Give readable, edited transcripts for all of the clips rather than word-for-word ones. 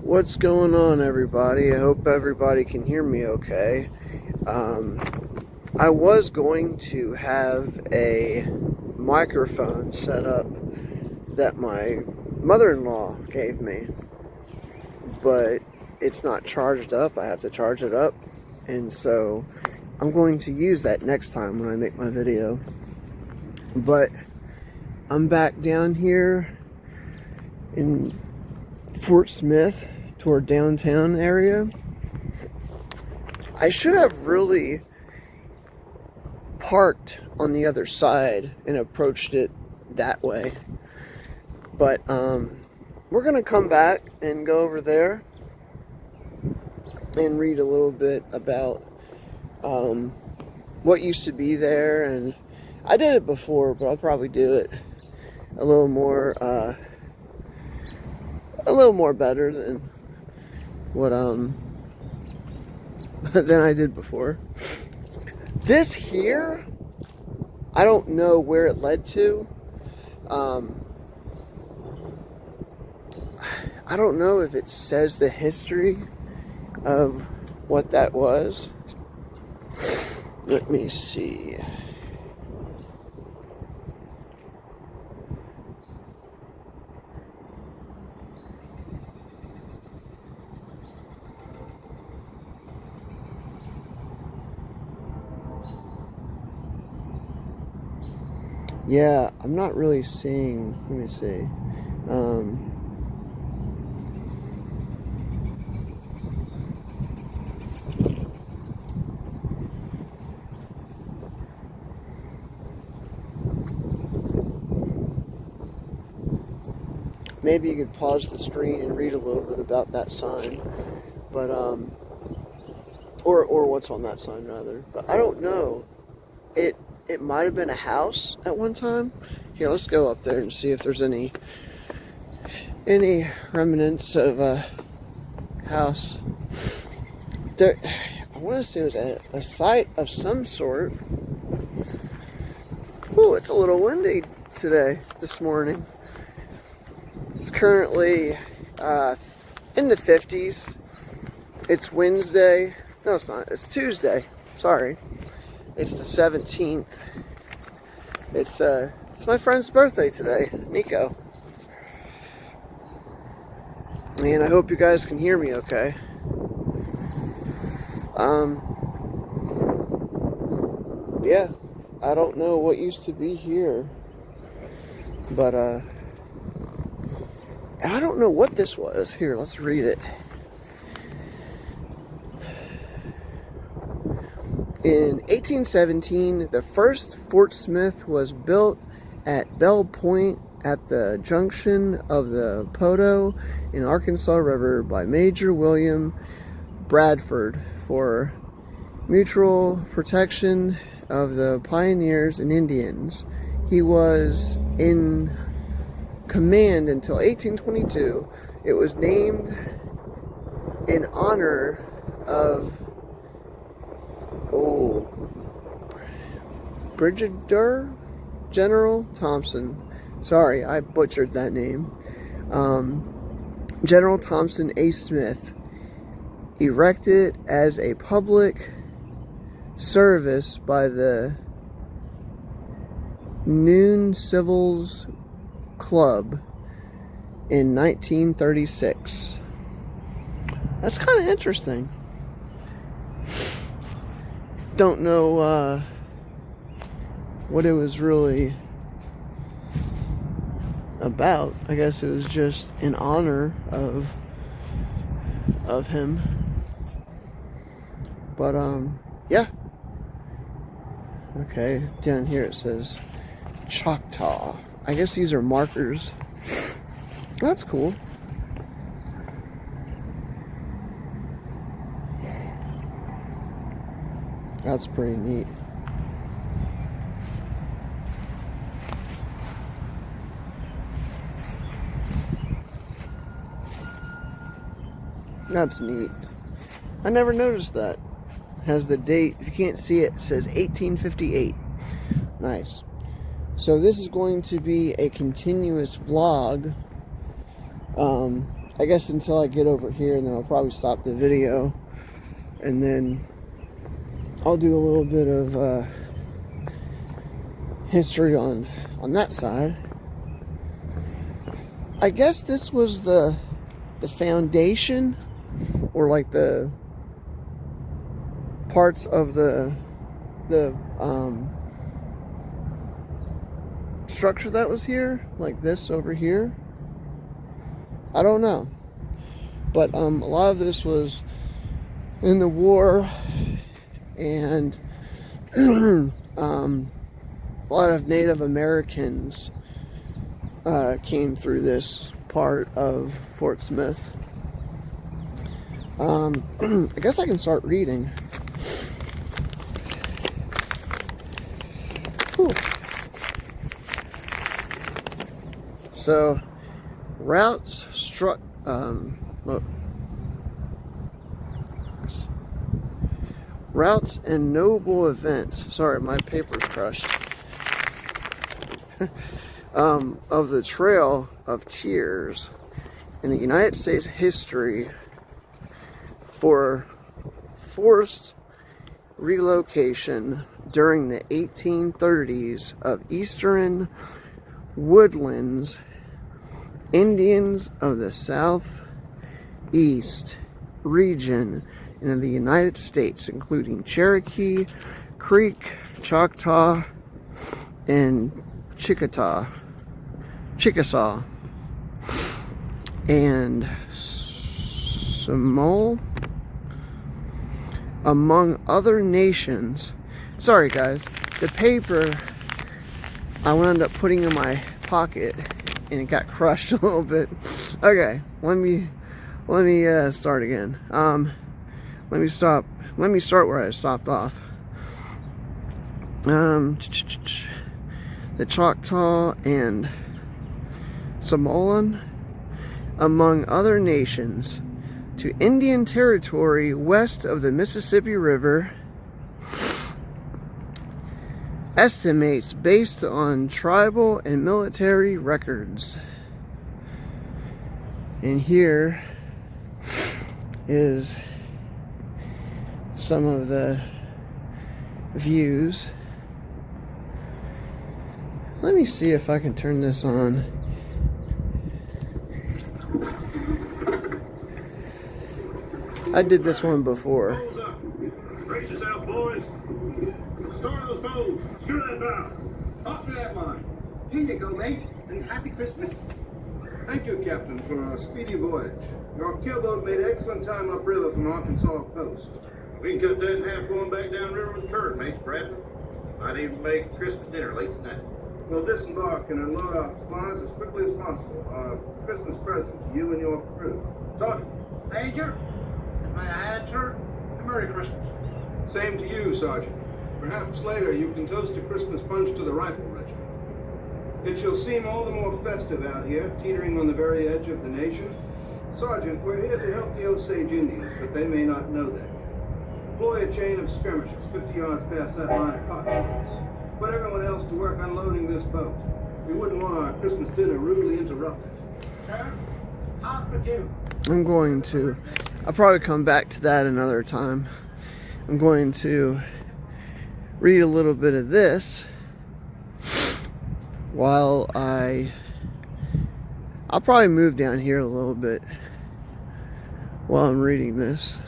What's going on, everybody? I hope everybody can hear me okay. I was going to have a microphone set up that my mother-in-law gave me, but it's not charged up. I have to charge it up, and so I'm going to use that next time when I make my video. But I'm back down here in Fort Smith toward downtown area. I should have really parked on the other side and approached it that way, but we're gonna come back and go over there and read a little bit about what used to be there. And I did it before, but I'll probably do it a little more better than what than I did before. This here, I don't know where it led to. I don't know if it says the history of what that was. Let me see. Yeah, I'm not really seeing. Let me see. Maybe you could pause the screen and read a little bit about that sign, but or what's on that sign rather. But I don't know. It might have been a house at one time. Here, let's go up there and see if there's any remnants of a house. There, I want to say it was a site of some sort. Ooh, it's a little windy this morning. It's currently in the 50s. It's Wednesday. No, it's not. It's Tuesday. Sorry. It's the 17th. It's my friend's birthday today, Nico. And I hope you guys can hear me okay. Yeah, I don't know what used to be here, but I don't know what this was. Here, let's read it. In 1817, the first Fort Smith was built at Bell Point at the junction of the Poteau and Arkansas River by Major William Bradford for mutual protection of the pioneers and Indians. He was in command until 1822. It was named in honor of Brigadier General Thompson. Sorry, I butchered that name. General Thompson A. Smith, erected as a public service by the Noon Civils Club in 1936. That's kind of interesting. Don't know what it was really about. I guess it was just in honor of him. But yeah. Okay, down here it says Choctaw. I guess these are markers. That's cool. That's pretty neat. That's neat. I never noticed that. Has the date. If you can't see it, it says 1858. Nice. So this is going to be a continuous vlog. I guess until I get over here, and then I'll probably stop the video, and then I'll do a little bit of history on that side. I guess this was the foundation, or like the parts of the structure that was here, like this over here. I don't know, but a lot of this was in the war, and a lot of Native Americans came through this part of Fort Smith. I guess I can start reading. Whew. So, routes struck. Look. Routes and noble events. Sorry, my paper's crushed. Of the Trail of Tears in the United States history for forced relocation during the 1830s of eastern woodlands, Indians of the Southeast region in the United States, including Cherokee, Creek, Choctaw, and Chickasaw, and Seminole, among other nations. Sorry guys, the paper I wound up putting in my pocket and it got crushed a little bit. Okay, let me start again. Let me start where I stopped off. The Choctaw and Samoan, among other nations, to Indian Territory west of the Mississippi River, estimates based on tribal and military records. And here is some of the views. Let me see if I can turn this on. I did this one before. Brace yourself, boys. Store those poles. Screw that bow. Toss me that line. Here you go, mate, and happy Christmas. Thank you, Captain, for a speedy voyage. Your keelboat made excellent time upriver from Arkansas Post. We can cut that in half going back downriver with the current, mate, Bradford. Might even make Christmas dinner late tonight. We'll disembark and unload our supplies as quickly as possible. A Christmas present to you and your crew. Sergeant. Major, may I add, sir, a Merry Christmas. Same to you, Sergeant. Perhaps later you can toast a Christmas punch to the rifle regiment. It shall seem all the more festive out here, teetering on the very edge of the nation. Sergeant, we're here to help the Osage Indians, but they may not know that yet. Deploy a chain of skirmishers 50 yards past that line of cottonwoods. Put everyone else to work unloading this boat. We wouldn't want our Christmas dinner rudely interrupted. Sir, out with you. I'll probably come back to that another time. I'm going to read a little bit of this while I'll probably move down here a little bit while I'm reading this.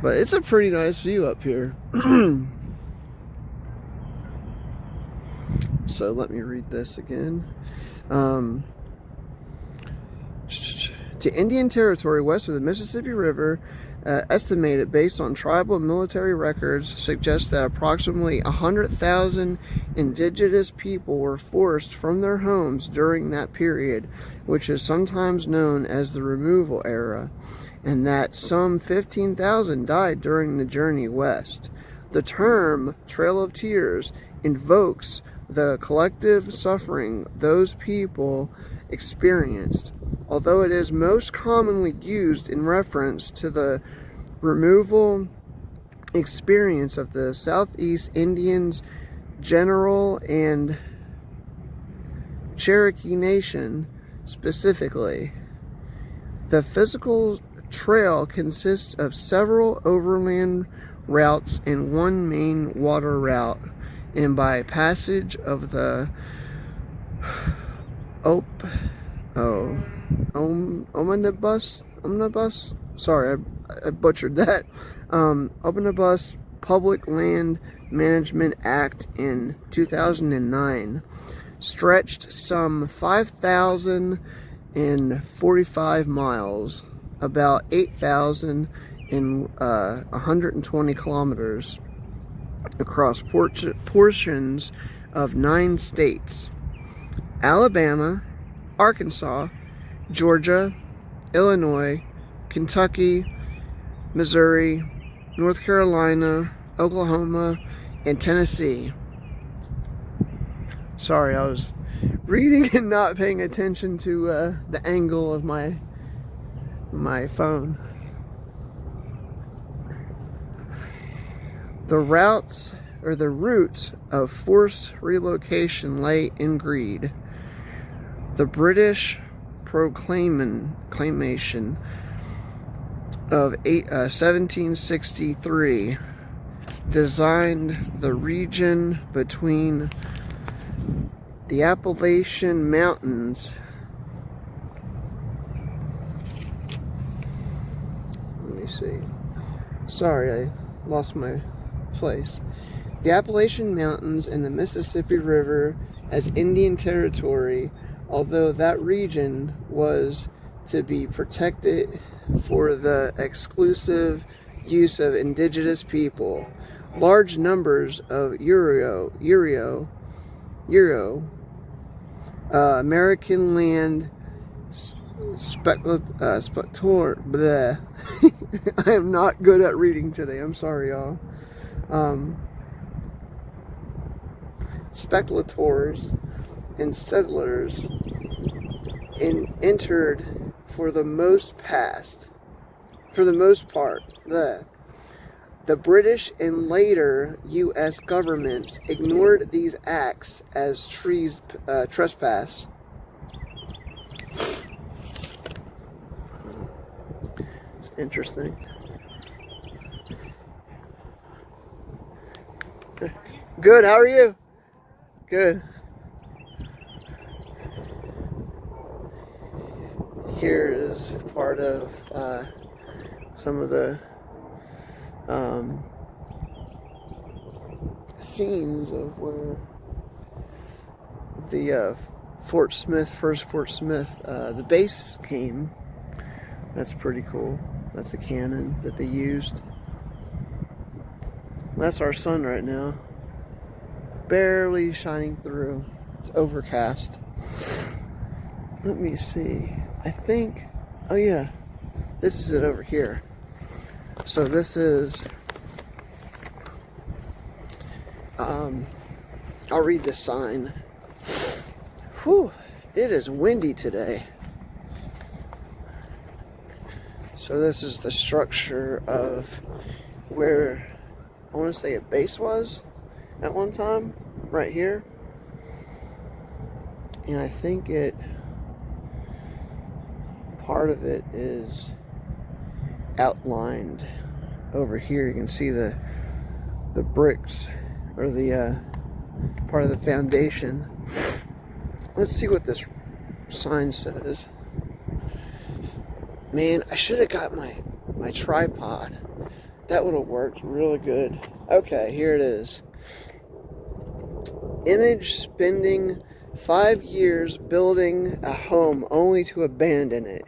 But it's a pretty nice view up here. So let me read this again. To Indian Territory west of the Mississippi River, estimated based on tribal and military records, suggests that approximately 100,000 indigenous people were forced from their homes during that period, which is sometimes known as the removal era, and that some 15,000 died during the journey west. The term Trail of Tears invokes the collective suffering those people experienced, although it is most commonly used in reference to the removal experience of the Southeast Indians general and Cherokee Nation specifically. The physical trail consists of several overland routes and one main water route, and by passage of the omnibus. Sorry, I butchered that. Omnibus Public Land Management Act in 2009, stretched some 5,045 miles, about 8,120 kilometers, across portions of 9 states: Alabama, Arkansas, Georgia, Illinois, Kentucky, Missouri, North Carolina, Oklahoma, and Tennessee. Sorry, I was reading and not paying attention to the angle of my phone. The routes of forced relocation lay in Greed. The British proclamation of 1763 designed the region between the Appalachian Mountains. Let me see. Sorry, I lost my place. The Appalachian Mountains and the Mississippi River as Indian Territory, although that region was to be protected for the exclusive use of indigenous people. Large numbers of Euro American land spectator. I am not good at reading today. I'm sorry, y'all. Speculators and settlers entered for the most part. The British and later U.S. governments ignored these acts as trespass. It's interesting. Good, how are you? Good. Here is part of some of the scenes of where the first Fort Smith, the base came. That's pretty cool. That's the cannon that they used. That's our sun right now. Barely shining through. It's overcast. Let me see. I think, oh yeah, this is it over here. So this is, I'll read the sign. Whew, it is windy today. So this is the structure of where I want to say a base was at one time, right here. And I think part of it is outlined over here. You can see the bricks, or the part of the foundation. Let's see what this sign says. Man, I should have got my tripod. That would have worked really good. Okay, here it is. Image spending 5 years building a home only to abandon it.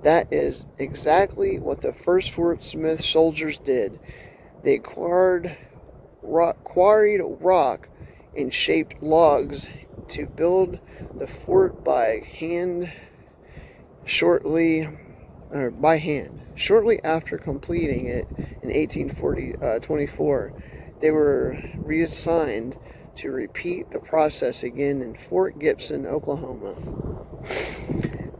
That is exactly what the first Fort Smith soldiers did. They quarried rock and shaped logs to build the fort by hand. Shortly after completing it in 1824, they were reassigned to repeat the process again in Fort Gibson, Oklahoma.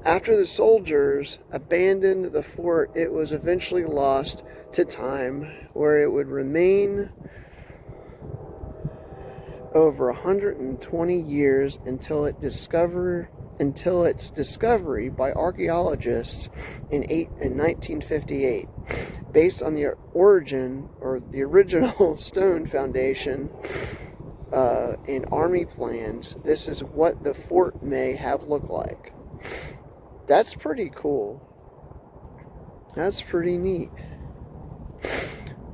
After the soldiers abandoned the fort, it was eventually lost to time, where it would remain over 120 years until its until its discovery by archaeologists in 1958. Based on the origin or the original stone foundation in army plans, this is what the fort may have looked like. That's pretty cool. That's pretty neat.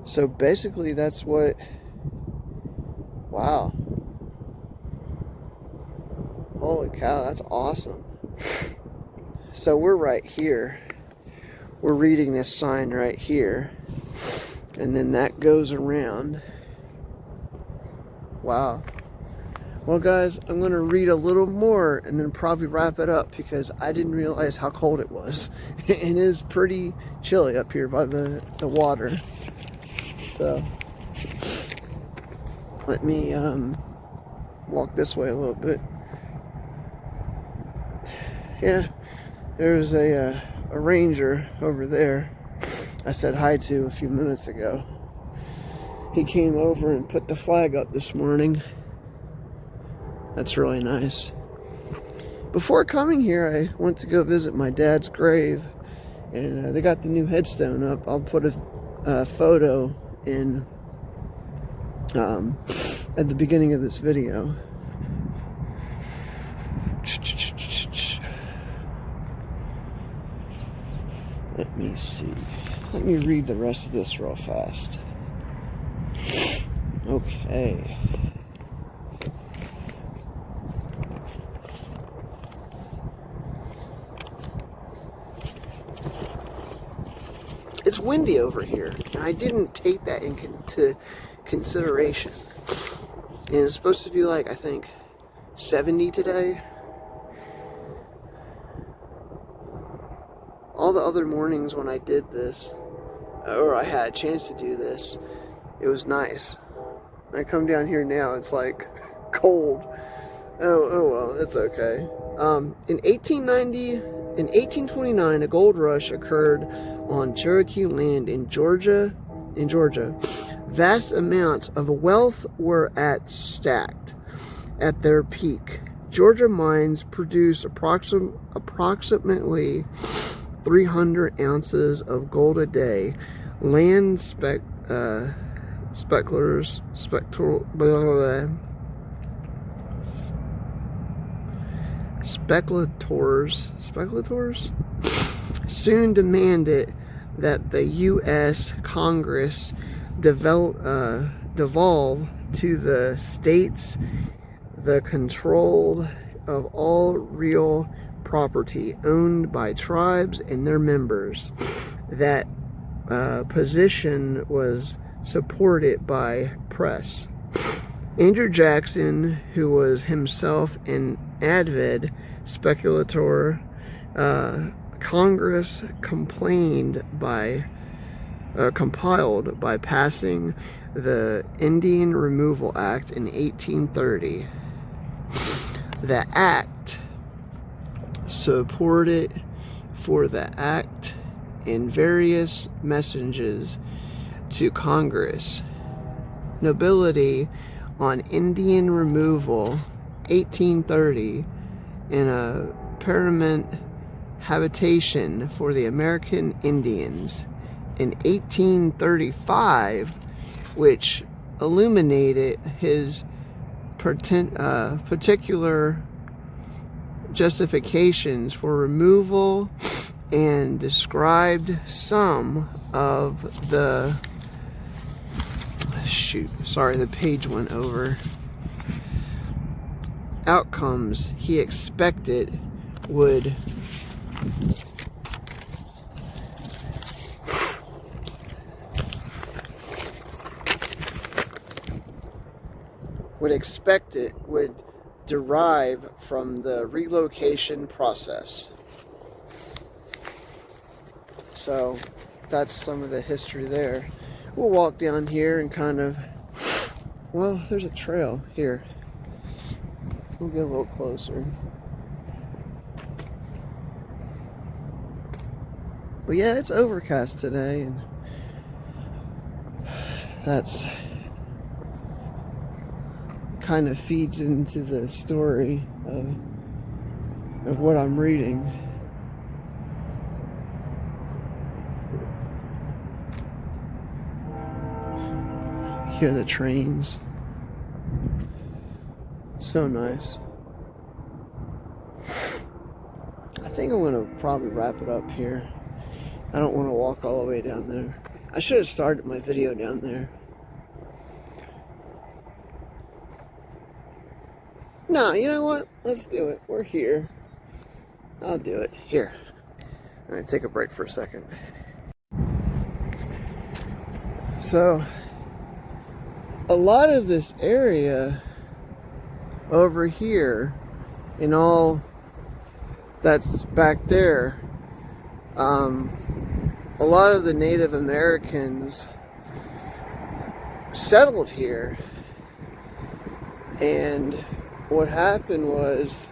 So basically that's what... Wow. Holy cow, that's awesome. So we're right here. We're reading this sign right here. And then that goes around. Wow. Well guys, I'm going to read a little more and then probably wrap it up because I didn't realize how cold it was. It is pretty chilly up here by the water. So, let me walk this way a little bit. Yeah, there's a ranger over there I said hi to a few minutes ago. He came over and put the flag up this morning. That's really nice. Before coming here, I went to go visit my dad's grave, and they got the new headstone up. I'll put a photo in at the beginning of this video. Let me see. Let me read the rest of this real fast. Okay. It's windy over here, and I didn't take that into consideration. And it's supposed to be like, I think, 70 today. All the other mornings when I did this, or I had a chance to do this, it was nice. When I come down here now, it's like cold. Oh well, it's okay. In 1829, a gold rush occurred on Cherokee land in Georgia. Vast amounts of wealth were stacked at their peak. Georgia mines produce approximately 300 ounces of gold a day. Land speculators soon demanded that the U.S. Congress devolve to the states the control of all real property owned by tribes and their members. That position was supported by press. Andrew Jackson, who was himself an avid speculator, Congress compiled by passing the Indian Removal Act in 1830. The act supported for the act in various messages to Congress. Nobility on Indian removal, 1830, in a permanent habitation for the American Indians. In 1835, which illuminated his particular justifications for removal and described some of the the page went over. Outcomes he expected would derive from the relocation process. So that's some of the history there. We'll walk down here and kind of, well, there's a trail here. We'll get a little closer. But yeah, it's overcast today, and that's kind of feeds into the story of of what I'm reading. Hear the trains. So nice. I think I'm gonna probably wrap it up here. I don't want to walk all the way down there. I should have started my video down there. No, you know what? Let's do it. We're here. I'll do it. Here. All right, take a break for a second. So, a lot of this area over here and all that's back there, a lot of the Native Americans settled here, and what happened was,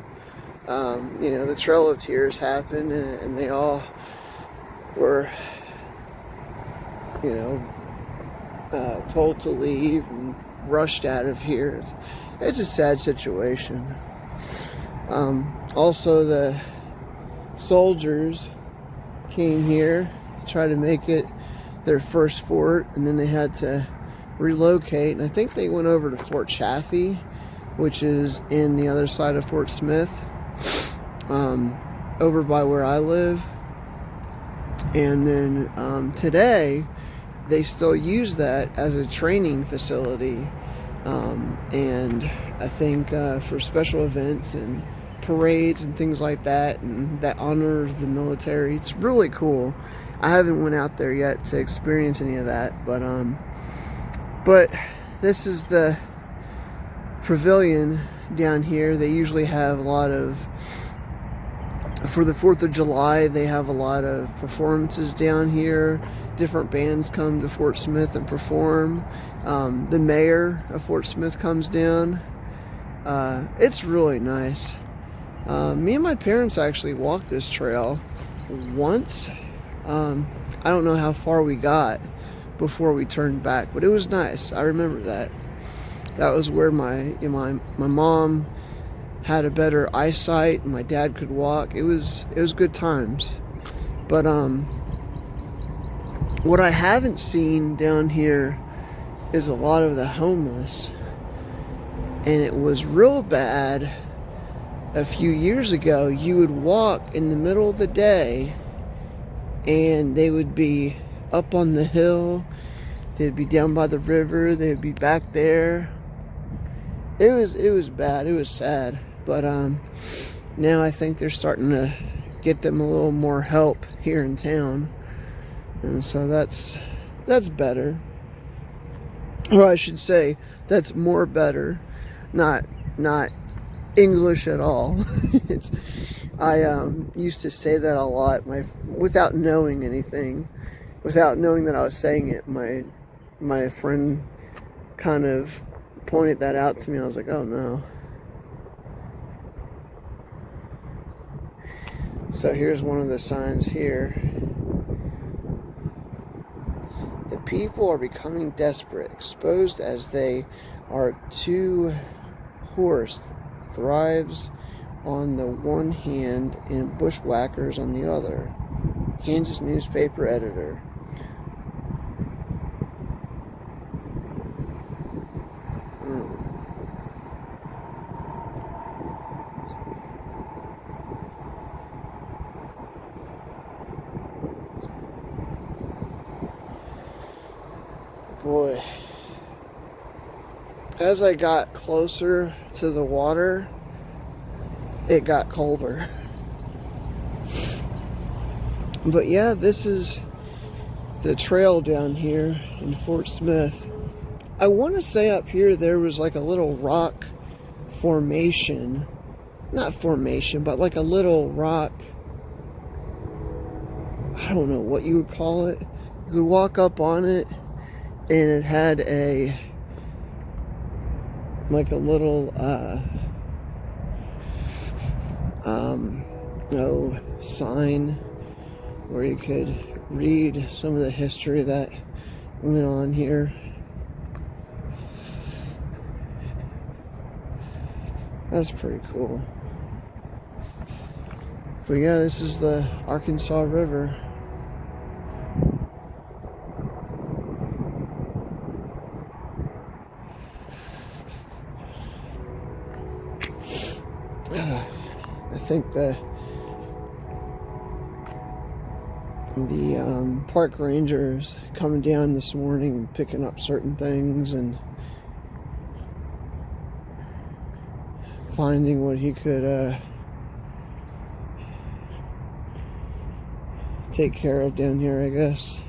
the Trail of Tears happened, and they all were, told to leave and rushed out of here. It's a sad situation. Also, the soldiers came here, tried to make it their first fort, and then they had to relocate. And I think they went over to Fort Chaffee, which is in the other side of Fort Smith, over by where I live. And then today, they still use that as a training facility. And I think for special events and parades and things like that, and that honors the military. It's really cool. I haven't went out there yet to experience any of that, but this is the pavilion down here. They usually have a lot of, for the 4th of July, they have a lot of performances down here. Different bands come to Fort Smith and perform. The mayor of Fort Smith comes down. It's really nice. Me and my parents actually walked this trail once. I don't know how far we got before we turned back, but it was nice. I remember that. That was where my mom had a better eyesight and my dad could walk. It was good times. But what I haven't seen down here is a lot of the homeless. And it was real bad a few years ago. You would walk in the middle of the day and they would be up on the hill, they'd be down by the river, they'd be back there. It was bad, it was sad. But now I think they're starting to get them a little more help here in town. And so that's better. Or I should say, that's more better. Not English at all. I used to say that a lot, without knowing anything, without knowing that I was saying it. My friend kind of pointed that out to me. I was like, oh no. So here's one of the signs here. The people are becoming desperate, exposed as they are to horse thrives on the one hand and bushwhackers on the other. Kansas newspaper editor. Boy, as I got closer to the water, it got colder. But yeah, this is the trail down here in Fort Smith. I want to say up here there was like a little rock formation. Not formation, but like a little rock. I don't know what you would call it. You could walk up on it and it had like a little sign where you could read some of the history that went on here. That's pretty cool. But yeah, this is the Arkansas River. I think the park rangers coming down this morning and picking up certain things and finding what he could take care of down here, I guess.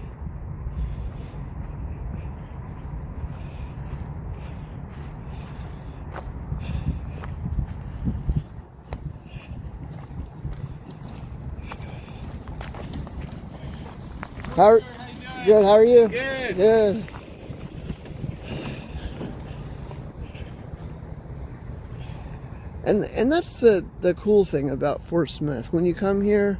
Good, how are you? Good. Good. And that's the cool thing about Fort Smith. When you come here,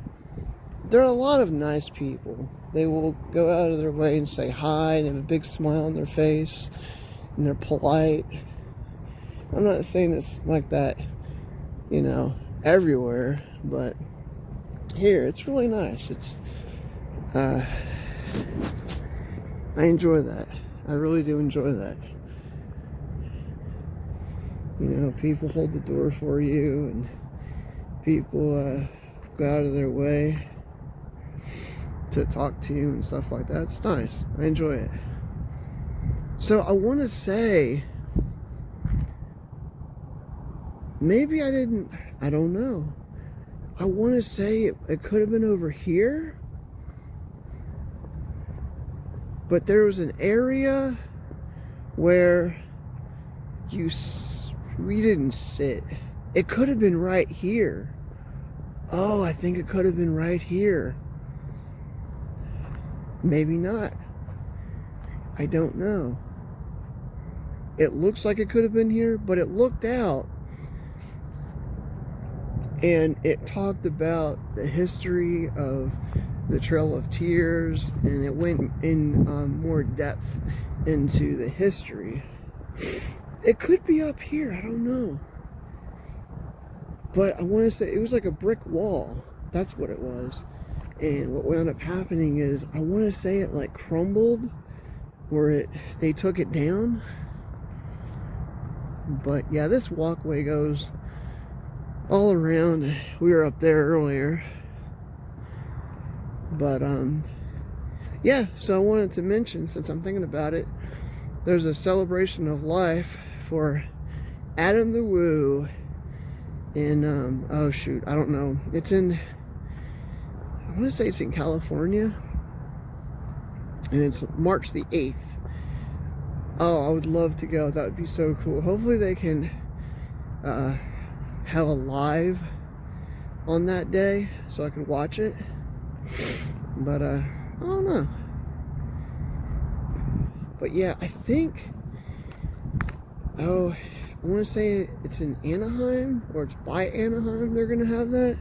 there are a lot of nice people. They will go out of their way and say hi. They have a big smile on their face, and they're polite. I'm not saying it's like that, you know, everywhere, but here it's really nice. It's I enjoy that. I really do enjoy that. You know, people hold the door for you, and people go out of their way to talk to you and stuff like that. It's nice. I enjoy it. So I want to say, maybe I don't know. I want to say it could have been over here, but there was an area where we didn't sit. It could have been right here. Oh, I think it could have been right here. Maybe not. I don't know. It looks like it could have been here, but it looked out and it talked about the history of the Trail of Tears, and it went in more depth into the history. It could be up here, I don't know. But I want to say it was like a brick wall. That's what it was. And what wound up happening is, I want to say it like crumbled, or they took it down. But yeah, this walkway goes all around. We were up there earlier. But yeah, so I wanted to mention, since I'm thinking about it, there's a celebration of life for Adam the Woo in oh shoot, I don't know. It's in, I want to say it's in California, and it's March the 8th. Oh, I would love to go. That would be so cool. Hopefully they can have a live on that day so I could watch it. But I don't know. But yeah, I think, oh, I want to say it's in Anaheim, or it's by Anaheim they're gonna have that.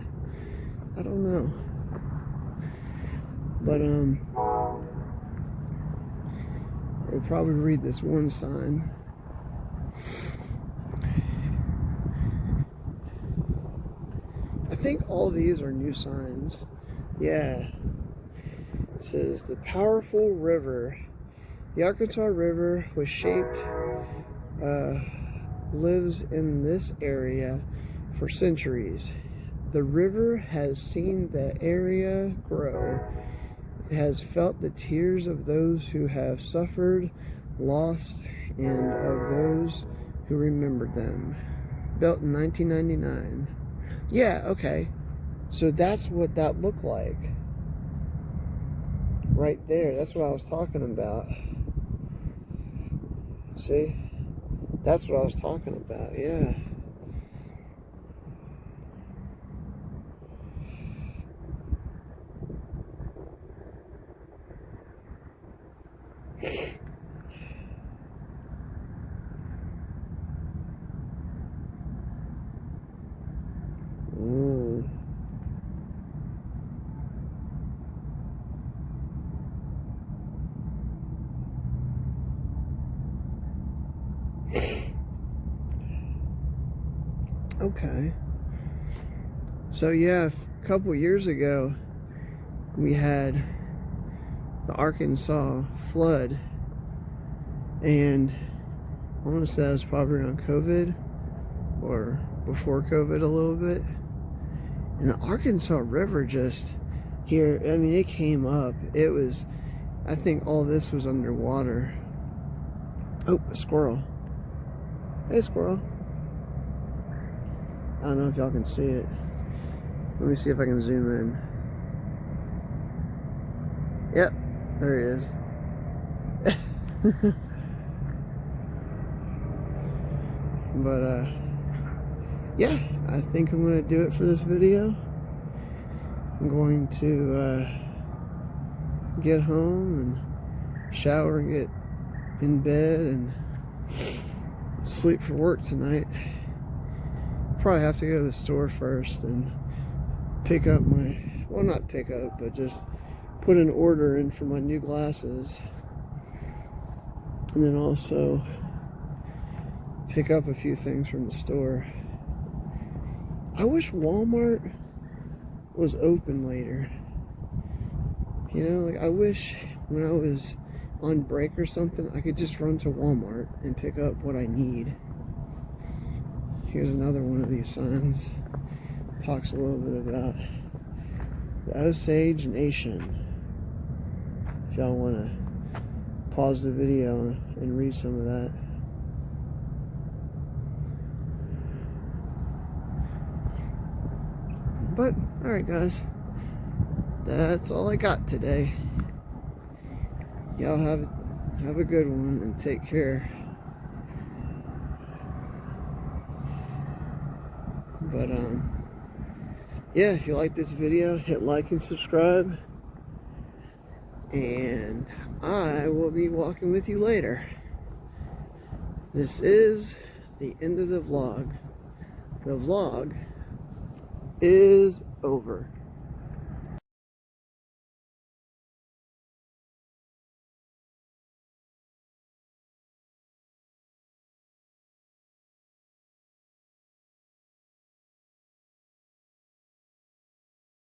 I don't know. But I'll probably read this one sign. I think all these are new signs. Yeah. It says the powerful river. The Arkansas River was shaped, lives in this area for centuries. The river has seen the area grow. It has felt the tears of those who have suffered, lost, and of those who remembered them. Built in 1999. Yeah, okay. So that's what that looked like. Right there. That's what I was talking about. See? That's what I was talking about, yeah. Okay. So yeah, a couple years ago, we had the Arkansas flood, and I want to say that was probably around COVID or before COVID a little bit. And the Arkansas River just here, I mean, it came up. It was, I think all this was underwater. Oh, a squirrel. Hey, squirrel. I don't know if y'all can see it. Let me see if I can zoom in. Yep, there he is. But, yeah, I think I'm going to do it for this video. I'm going to get home and shower and get in bed and sleep for work tonight. Probably have to go to the store first and pick up my, well, not pick up, but just put an order in for my new glasses. And then also pick up a few things from the store. I wish Walmart was open later. You know, like I wish when I was on break or something, I could just run to Walmart and pick up what I need. Here's another one of these signs. Talks a little bit about the Osage Nation. If y'all want to pause the video and read some of that. But, alright guys, that's all I got today. Y'all have a good one and take care. But, yeah, if you like this video, hit like and subscribe. And I will be walking with you later. This is the end of the vlog. The vlog is over.